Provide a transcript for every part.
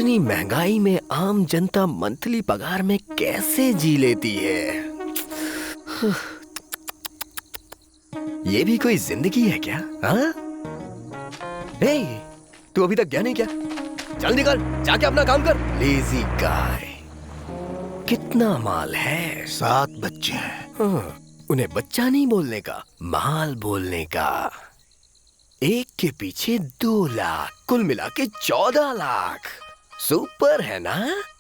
इतनी महंगाई में आम जनता मंथली पगार में कैसे जी लेती है? ये भी कोई जिंदगी है क्या? हाँ? हे, तू अभी तक गया नहीं क्या? चल निकल, जाके अपना काम कर। लेजी गाय। कितना माल है? 7 बच्चे हैं। हाँ, उन्हें बच्चा नहीं बोलने का, माल बोलने का। एक के पीछे 2 लाख, कुल मिला के 14 लाख। सुपर है ना?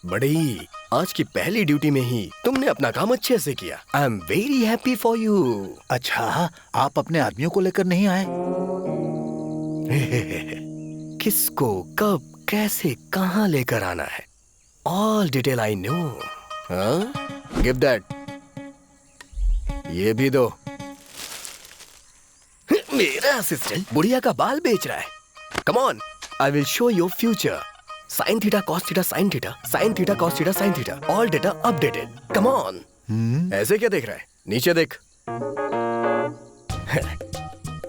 बड़ी, आज की पहली ड्यूटी में ही तुमने अपना काम अच्छे से किया। I am very happy for you. अच्छा, आप अपने आदमियों को लेकर नहीं आए? किसको, कब, कैसे, कहाँ लेकर आना है, all detail I know. Give that. ये भी दो। मेरा असिस्टेंट बुढ़िया का बाल बेच रहा है। Come on, I will show your future. Sine theta cos theta sine theta, sine theta cos theta sine theta, all data updated. Come on. ऐसे क्या देख रहा है? नीचे देख।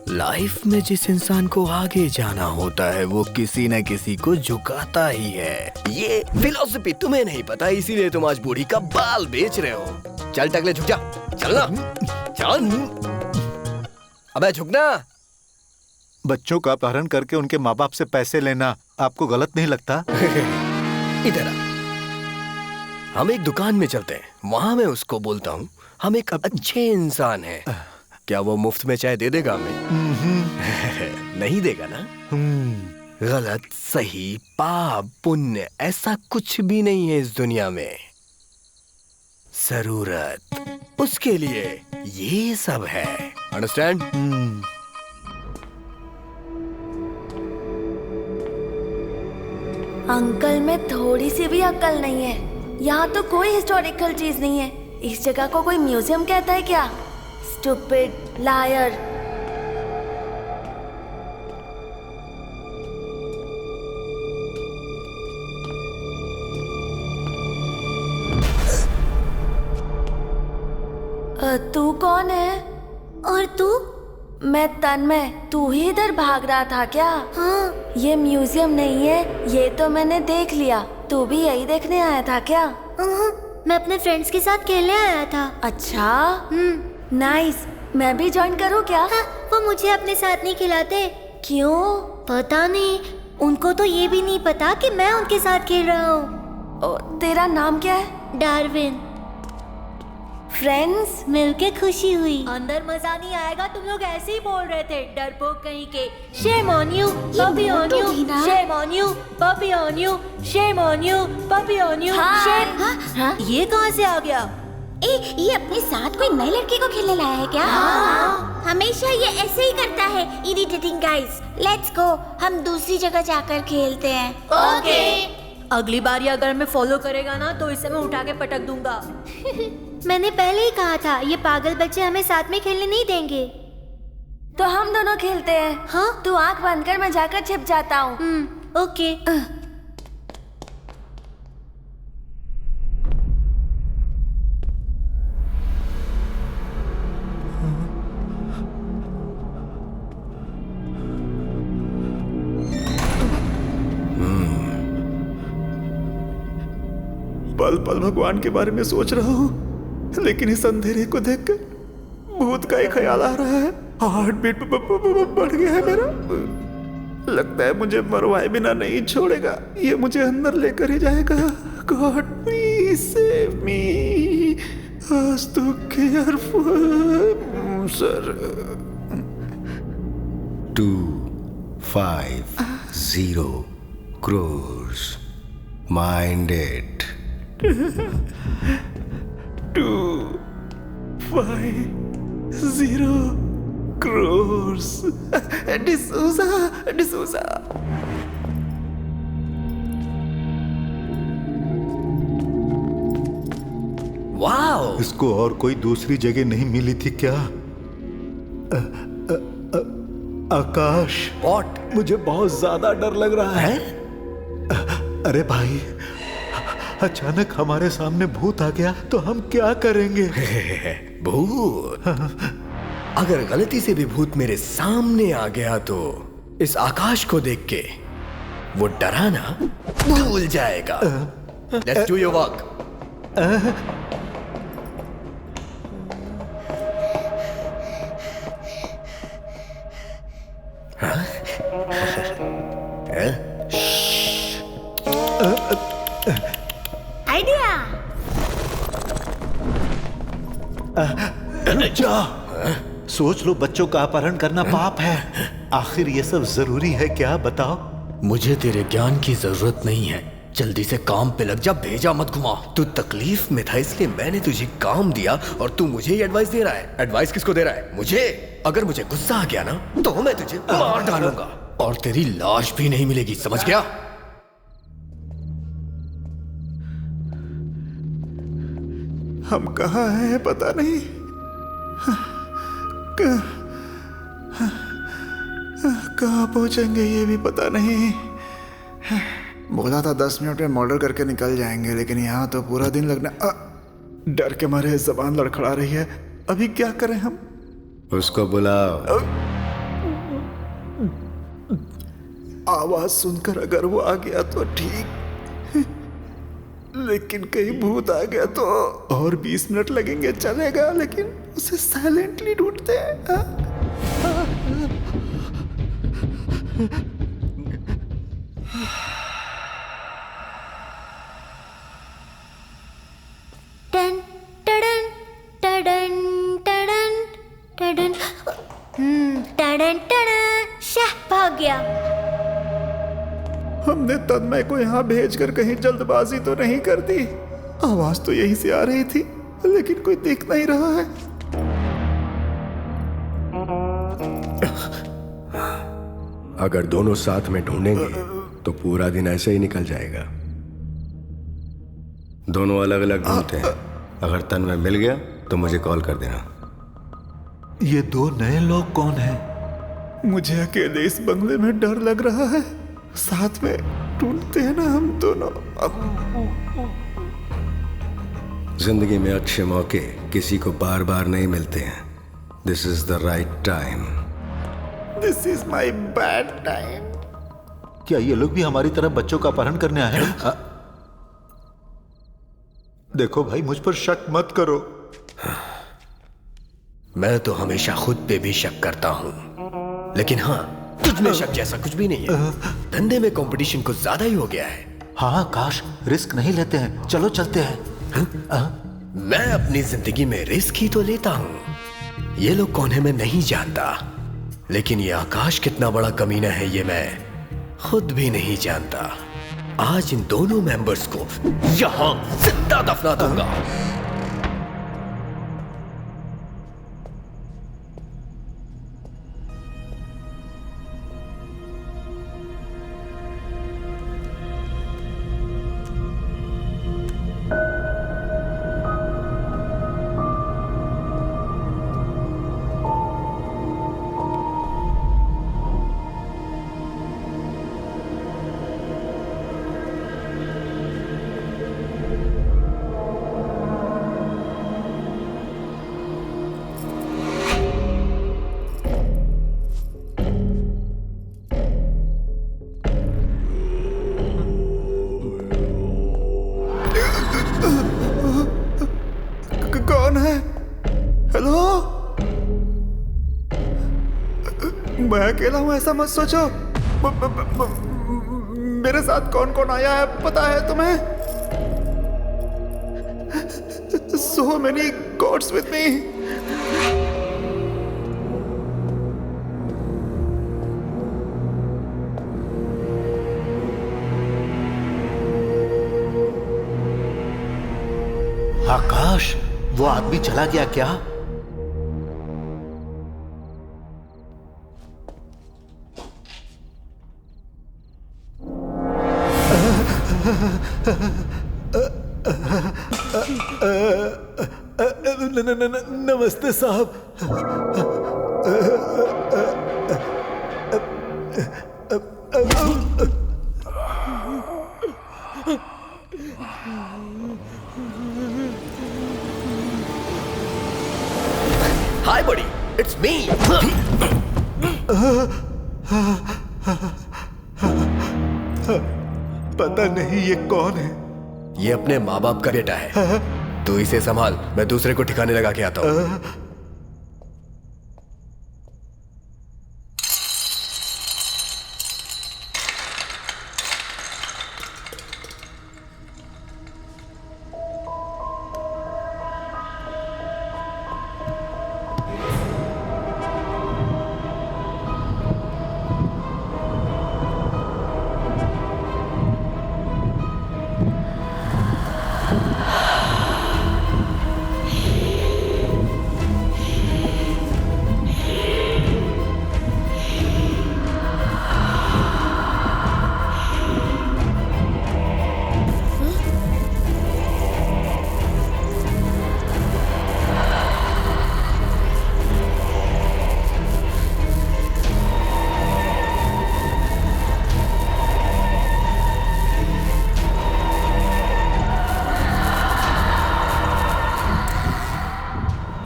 लाइफ में जिस इंसान को आगे जाना होता है वो किसी न किसी को झुकाता ही है। ये फिलॉसफी तुम्हें नहीं पता, इसीलिए तुम आज बूढ़ी का बाल बेच रहे हो। चल टकले, झुक जा। चल ना, चल। अबे झुकना। बच्चों का अपहरण करके उनके माँ बाप से पैसे लेना आपको गलत नहीं लगता? इधर आ। हम एक दुकान में चलते हैं, वहाँ मैं उसको बोलता हूँ हम एक अच्छे इंसान हैं। क्या वो मुफ्त में चाय दे देगा हमें? नहीं देगा ना? गलत, सही, पाप, पुण्य, ऐसा कुछ भी नहीं है इस दुनिया में। जरूरत, उसके लिए ये सब है। अंडरस्टैंड? अंकल में थोड़ी सी भी अक्ल नहीं है। यहाँ तो कोई हिस्टोरिकल चीज नहीं है। इस जगह को कोई म्यूजियम कहता है क्या? Stupid liar. तू कौन है? और तू? मैं तन्मय। तू ही इधर भाग रहा था क्या? हाँ। ये म्यूजियम नहीं है, ये तो मैंने देख लिया। तू भी यही देखने आया था क्या? मैं अपने फ्रेंड्स के साथ खेलने आया था। अच्छा, नाइस। मैं भी ज्वाइन करूँ क्या? हाँ, वो मुझे अपने साथ नहीं खिलाते। क्यों? पता नहीं, उनको तो ये भी नहीं पता कि मैं उनके साथ खेल रहा हूँ। तेरा नाम क्या है? डार्विन। फ्रेंड्स मिलके खुशी हुई। अंदर मजा नहीं आएगा, तुम लोग ऐसे ही बोल रहे थे, डरपोक कहीं के। Shame on you, puppy on you, shame on you, puppy on you, shame on you, puppy on you, shame। हाँ? ये कहाँ से आ गया? ये अपने साथ कोई नई लड़की को खेलने लाया है क्या? हमेशा ये ऐसे ही करता है, इरिटेटिंग गाइस। लेट्स गो, हम दूसरी जगह जाकर खेलते हैं। ओके। अगली बार ये अगर मैं फॉलो करेगा ना तो इसे मैं उठा के पटक दूंगा। मैंने पहले ही कहा था, ये पागल बच्चे हमें साथ में खेलने नहीं देंगे। तो हम दोनों खेलते हैं। हाँ? तू आंख बंद कर, मैं जाकर छिप जाता हूँ। ओके। पल पल भगवान के बारे में सोच रहा हूँ, लेकिन इस अंधेरे को देखकर भूत का ही ख्याल आ रहा है। हार्ट बीट बढ़ गया है मेरा। लगता है मुझे मरवाए बिना नहीं छोड़ेगा, ये मुझे अंदर लेकर ही जाएगा। गॉड प्लीज सेव मी, आज तो careful sir. 250 crores. Mind it. 250 crores. D'Souza. Wow! इसको और कोई दूसरी जगह नहीं मिली थी क्या? आकाश, What? मुझे बहुत ज्यादा डर लग रहा है। अरे भाई, अचानक हमारे सामने भूत आ गया तो हम क्या करेंगे? भूत? अगर गलती से भी भूत मेरे सामने आ गया तो इस आकाश को देख के वो डराना भूल जाएगा। Let's do your work. Idea. जा सोच लो, बच्चों का अपहरण करना पाप है। आखिर ये सब जरूरी है क्या, बताओ? मुझे तेरे ज्ञान की जरूरत नहीं है, जल्दी से काम पे लग जा, भेजा मत घुमा। तू तकलीफ में था इसलिए मैंने तुझे काम दिया और तू मुझे ही एडवाइस दे रहा है। एडवाइस किसको दे रहा है? मुझे। अगर मुझे गुस्सा आ गया ना तो मैं तुझे मार डालूंगा और तेरी लाश भी नहीं मिलेगी, समझ गया? हम कहाँ हैं पता नहीं। कहाँ पहुंचेंगे ये भी पता नहीं। बोला था 10 मिनट में मॉडल करके निकल जाएंगे, लेकिन यहाँ तो पूरा दिन लगना। डर के मारे जबान लड़खड़ा रही है। अभी क्या करें हम? उसको बुलाओ। आवाज सुनकर अगर वो आ गया तो ठीक, लेकिन कहीं भूत आ गया तो और 20 मिनट लगेंगे। चलेगा, लेकिन उसे साइलेंटली ढूंढते हैं। टन टडन टडन टडन टडन टडन टडन। शाह, भाग गया। हमने तन्मय को यहाँ भेजकर कहीं जल्दबाजी तो नहीं कर दी? आवाज तो यहीं से आ रही थी, लेकिन कोई दिख नहीं रहा है। अगर दोनों साथ में ढूंढेंगे तो पूरा दिन ऐसे ही निकल जाएगा। दोनों अलग अलग ढूंढते हैं। अगर तन्मय मिल गया तो मुझे कॉल कर देना। ये 2 नए लोग कौन हैं? मुझे अकेले इस बंगले में डर लग रहा है। साथ में ढूंढते हैं ना हम दोनों। जिंदगी में अच्छे मौके किसी को बार बार नहीं मिलते हैं। This is the right time. This is my bad time. क्या ये लोग भी हमारी तरह बच्चों का अपहरण करने आए हैं? देखो भाई, मुझ पर शक मत करो। मैं तो हमेशा खुद पे भी शक करता हूं, लेकिन हाँ, तुझ में शक जैसा कुछ भी नहीं है। धंधे में कंपटीशन कुछ ज्यादा ही हो गया है। हाँ काश, रिस्क नहीं लेते हैं। चलो चलते हैं। मैं अपनी जिंदगी में रिस्क ही तो लेता हूँ। ये लोग कौन है मैं नहीं जानता, लेकिन ये आकाश कितना बड़ा कमीना है ये मैं खुद भी नहीं जानता। आज इन दोनों मेंबर्स को यहां जिंदा दफना दूंगा। कौन है? हेलो? मैं अकेला हूं ऐसा मत सोचो। मेरे साथ कौन कौन आया है पता है तुम्हें? So many gods with me. आकाश, वो आदमी चला गया क्या? नमस्ते साहब। Hi buddy, it's me. पता नहीं ये कौन है। ये अपने माँ बाप का बेटा है। तू इसे संभाल, मैं दूसरे को ठिकाने लगा के आता हूँ।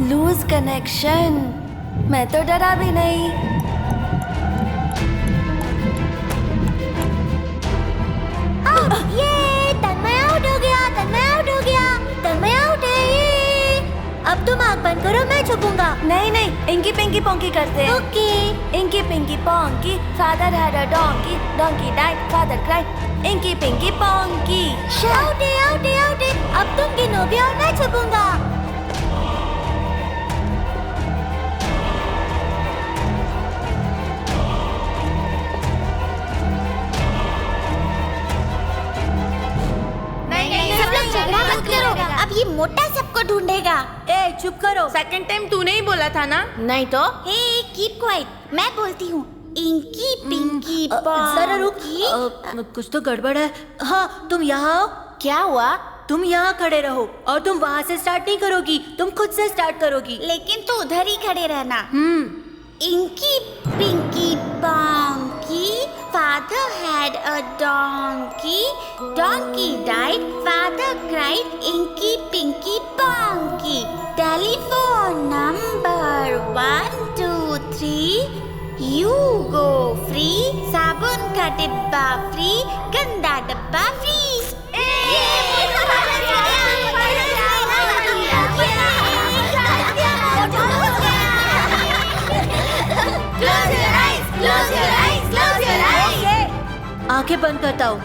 Loose connection. मैं तो डरा भी नहीं। ये तन्मय आउट हो गया, तन्मय आउट हो गया, तन्मय आउट है ये। अब तुम आँख बंद करो, मैं छुपूंगा। नहीं नहीं, इंकी पिंकी पोंकी करते हैं। Okay. Inky pinky ponky, father had a donkey, donkey died, father cried, inky pinky ponky. Out है, आउट है, आउट है। अब तुम गिनोगे और मैं छुपूंगा। सब लोग झगड़ा मत करो, अब ये मोटा सबको ढूंढेगा। ए चुप करो। सेकंड टाइम तूने ही बोला था ना? नहीं तो। हे कीप क्वाइट, मैं बोलती हूँ। इंकी पिंकी जरा रुक। पोंकी। कुछ तो गड़बड़ है। हाँ तुम यहाँ आओ। क्या हुआ? तुम यहाँ खड़े रहो और तुम वहाँ से स्टार्ट नहीं करोगी, तुम खुद से स्टार्ट करोगी। लेकिन तू उधर ही खड़े रहना। Inky pinky ponky, father had a donkey, donkey died, father cried, inky pinky ponky. Telephone number 1 2 3, you go free, साबुन का डिब्बा फ्री, गंदा डब्बा फ्री। आंखें बंद करता हूँ।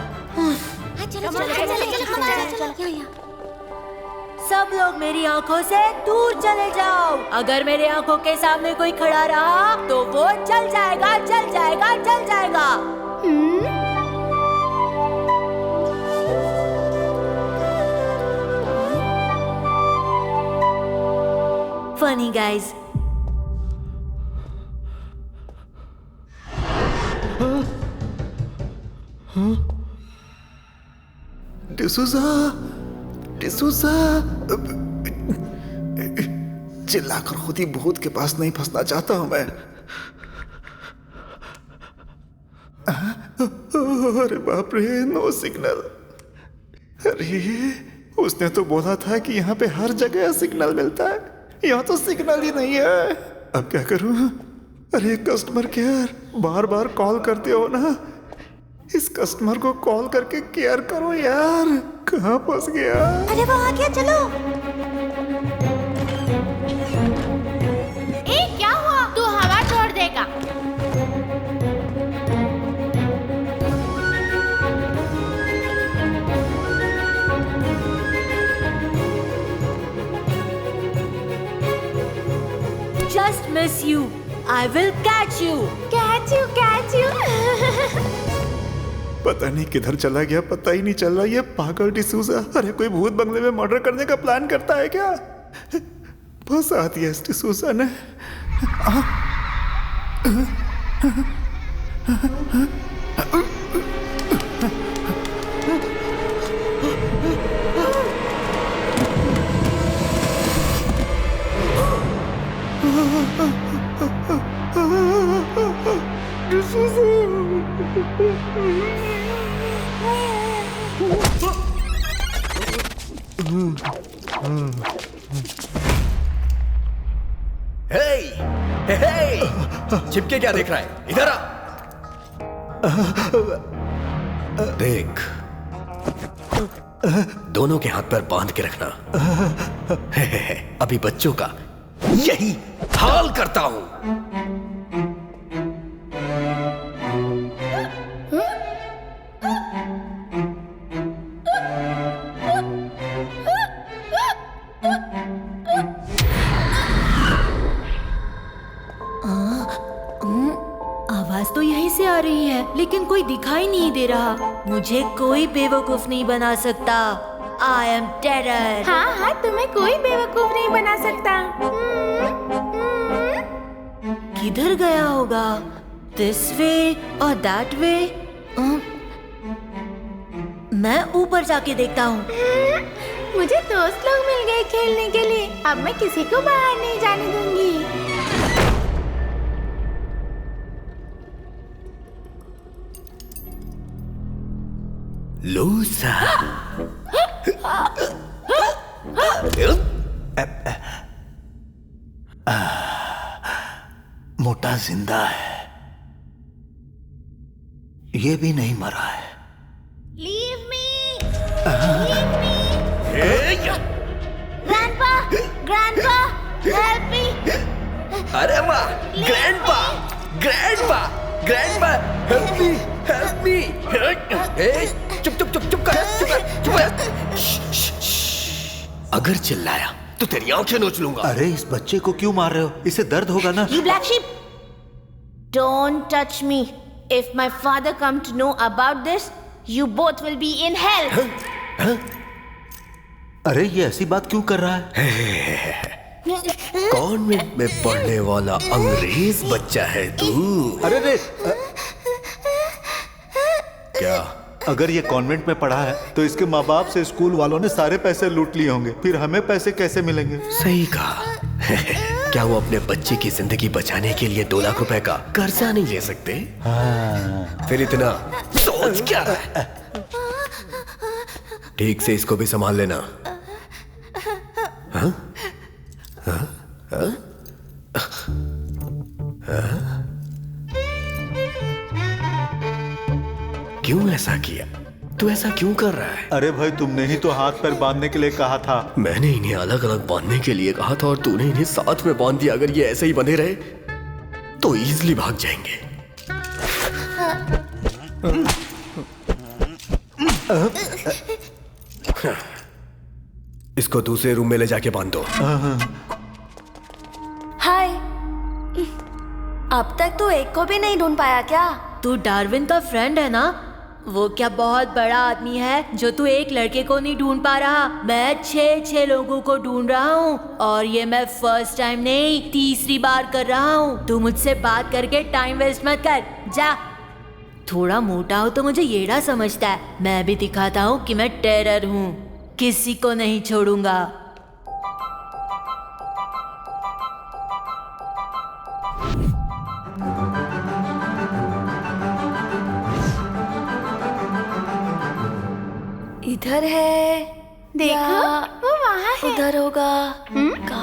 सब लोग मेरी आंखों से दूर चले जाओ। अगर मेरे आंखों के सामने कोई खड़ा रहा तो वो जल जाएगा, जल जाएगा, जल जाएगा। Funny guys. डिसूजा, डिसूजा। चिल्लाकर खुद ही भूत के पास नहीं फंसना चाहता हूं मैं। अरे बाप रे, नो सिग्नल। अरे उसने तो बोला था कि यहाँ पे हर जगह सिग्नल मिलता है, यहाँ तो सिग्नल ही नहीं है। अब क्या करूं? अरे कस्टमर केयर, बार बार कॉल करते हो ना, इस कस्टमर को कॉल करके केयर करो यार। कहाँ फंस गया? अरे वो आ गया, चलो। ए क्या हुआ? तू हवा छोड़ देगा। Just miss you. I will catch you. Catch you, catch you. पता नहीं किधर चला गया, पता ही नहीं चल रहा। ये पागल डिसूजा, अरे कोई भूत बंगले में मर्डर करने का प्लान करता है क्या? फंसा दिया इस डिसूजा ने। चिपके क्या देख रहा है? इधर आ। देख, दोनों के हाथ पर बांध के रखना। अभी बच्चों का यही हाल करता हूं। आवाज तो यहीं से आ रही है, लेकिन कोई दिखाई नहीं दे रहा। मुझे कोई बेवकूफ नहीं बना सकता। I am terror. हाँ हाँ, तुम्हें कोई बेवकूफ नहीं बना सकता। किधर गया होगा? दिस वे और दैट वे। मैं ऊपर जाके देखता हूँ। मुझे दोस्त लोग मिल गए खेलने के लिए। अब मैं किसी को बाहर नहीं जाने दूंगी। लूसा। मोटा जिंदा है, ये भी नहीं मरा है। Leave me! Leave me! Grandpa! Grandpa! Help me! अरे वाह, grandpa, grandpa, grandpa, help me, help me. चुप चुप चुप चुप कर, चुप कर, चुप कर। अगर चिल्लाया तो तेरी आंखें नोच लूंगा। अरे इस बच्चे को क्यों मार रहे हो? इसे दर्द होगा ना। You black sheep! Don't touch me. If my father come to know about this, you both will be in hell. अरे ये ऐसी बात क्यों कर रहा है? कॉन्वेंट में पढ़ने वाला अंग्रेज बच्चा है तू। अरे रे, क्या? अगर ये कॉन्वेंट में पढ़ा है तो इसके माँ बाप से स्कूल वालों ने सारे पैसे लूट लिए होंगे। फिर हमें पैसे कैसे मिलेंगे? सही कहा। क्या वो अपने बच्चे की जिंदगी बचाने के लिए 2 लाख रुपए का कर्जा नहीं ले सकते? हाँ। फिर इतना सोच क्या रहा है? ठीक से इसको भी संभाल लेना। हाँ? हाँ? हाँ? हाँ? क्यों ऐसा किया? तू ऐसा क्यों कर रहा है? अरे भाई, तुमने ही तो हाथ पैर बांधने के लिए कहा था। मैंने इन्हें अलग अलग बांधने के लिए कहा था और तूने इन्हें साथ में बांध दिया। अगर ये ऐसे ही बंधे रहे तो इजीली भाग जाएंगे। इसको दूसरे रूम में ले जाके बांध दो। हाय। अब तक तो एक को भी नहीं ढूंढ पाया क्या? तू डार्विन का फ्रेंड है ना? वो क्या बहुत बड़ा आदमी है जो तू एक लड़के को नहीं ढूंढ पा रहा? मैं 6 लोगों को ढूंढ रहा हूँ और ये मैं फर्स्ट टाइम नहीं, तीसरी बार कर रहा हूँ। तू मुझसे बात करके टाइम वेस्ट मत कर, जा। थोड़ा मोटा हो तो मुझे येड़ा समझता है। मैं भी दिखाता हूँ कि मैं टेरर हूँ। किसी को नहीं छोड़ूंगा। इधर है। देखो, या वो वहाँ है। उधर होगा। कहाँ